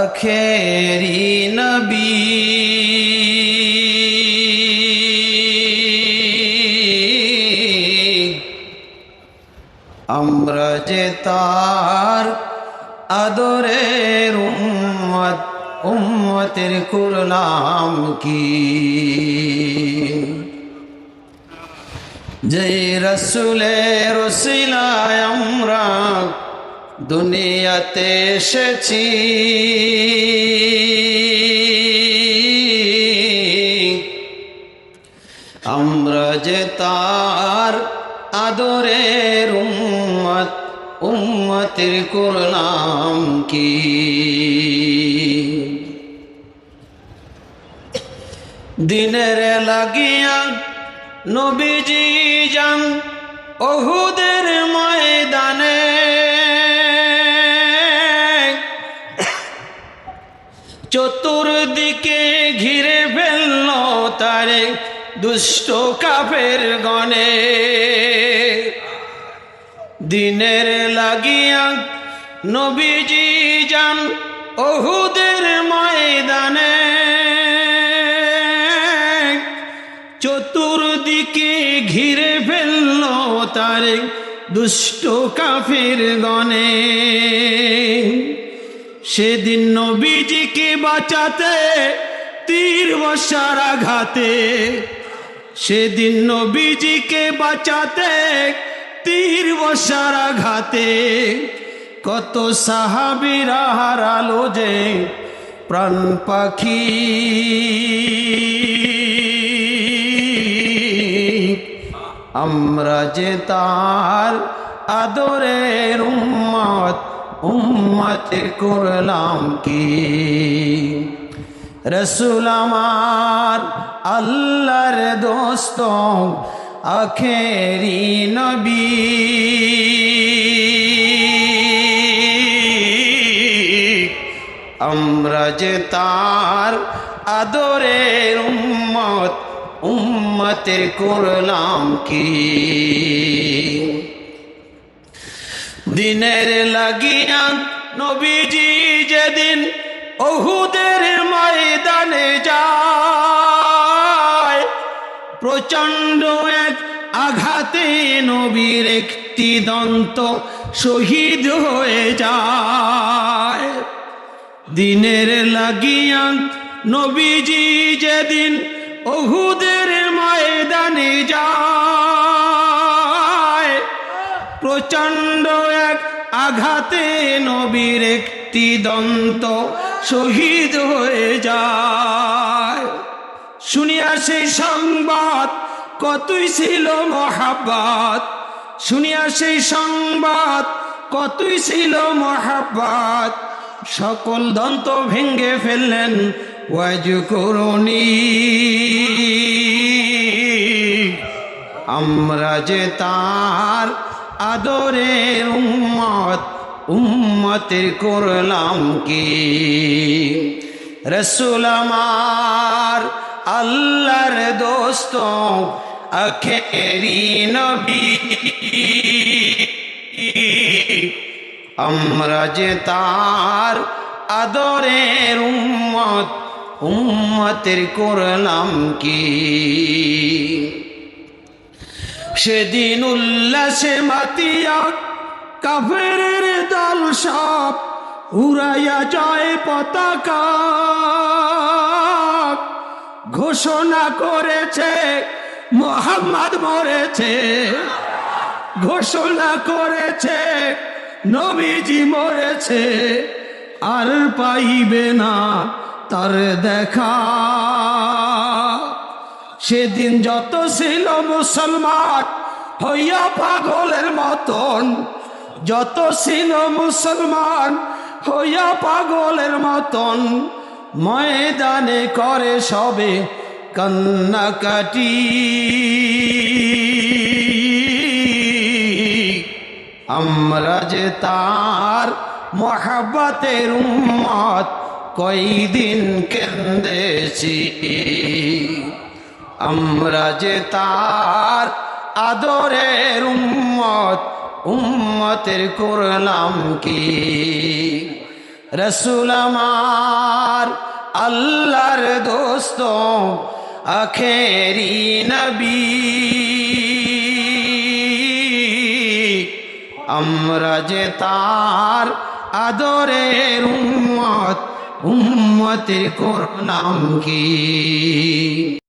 আখেরি নবী আমরা যে তার আদরের উম্মত, উম্মতের করলাম কি যে রসুলের ওসিলায় আমরা দুনিয়াতে এসেছি। আমরা যে তার আদরের উম্মত, উম্মতের করলাম কি দিনের লাগিয়া নবীজি যান উহুদের ময়দানে, চতুর্দিকে ঘিরে ফেলল তারে দুষ্ট কাফের গণে। দিনের লাগিয়া নবীজি যান উহুদের ময়দানে, চতুর্দিকে ঘিরে ফেলল তারে দুষ্ট কাফের গণে। সেদিন নবীজিকে বাঁচাতে তীর বর্ষার আঘাতে, সেদিন নবীজিকে বাঁচাতে তীর বর্ষার আঘাতে কত সাহাবীরা হারালো যে প্রাণ পাখি। আমরা যে তার আদরের উম্মত, উম্মতের করলাম কি রসুল আমার আল্লাহর দোস্ত আখেরি নবী। আমরা যে তার আদরের উম্মত, উম্মতের করলাম কি দিনের লাগিয়া নবীজি যেদিন উহুদের ময়দানে যায়, প্রচণ্ড এক আঘাতে নবীর একটি দন্ত শহীদ হয়ে যায়। দিনের লাগিয়া নবীজি যেদিন উহুদের ময়দানে যায়, প্রচণ্ড এক আঘাতে নবীর একটি দন্ত শহীদ হয়ে যায়। শুনিয়া সেই সংবাদ কতই ছিল মহাব্বত, শুনিয়া সেই সংবাদ কতই ছিল মহাব্বত, সকল দন্ত ভেঙ্গে ফেললেন ওয়াজু করুনি। আমরা যে তার আদরের উম্মত, উম্মতের করলাম কি রসুল আমার আল্লাহর দোস্ত আখেরি নবী। আমরা যে তার আদরের উম্মত, উম্মতের করলাম কি সেদিন উল্লাসে মাতিয়া কাফেরের দল সব উড়াইয়া যায় পতাকা, ঘোষণা করেছে মুহাম্মদ মরেছে, ঘোষণা করেছে নবীজি মরেছে, আর পাইবে না তার দেখা। সেদিন যত ছিল মুসলমান হইয়া পাগলের মতন, যত ছিল মুসলমান হইয়া পাগলের মতন, ময়দানে করে সবে কান্নাকাটি। আমরা যে তার মহাব্বতের উম্মত কয়দিন কেঁদেছি। আমরা যে তার আদরের উম্মত, উম্মতের করলাম কি। রসুল আমার আল্লাহর দোস্ত আখেরি নবী, আমরা যে তার আদরের উম্মত, উম্মতের করলাম কি।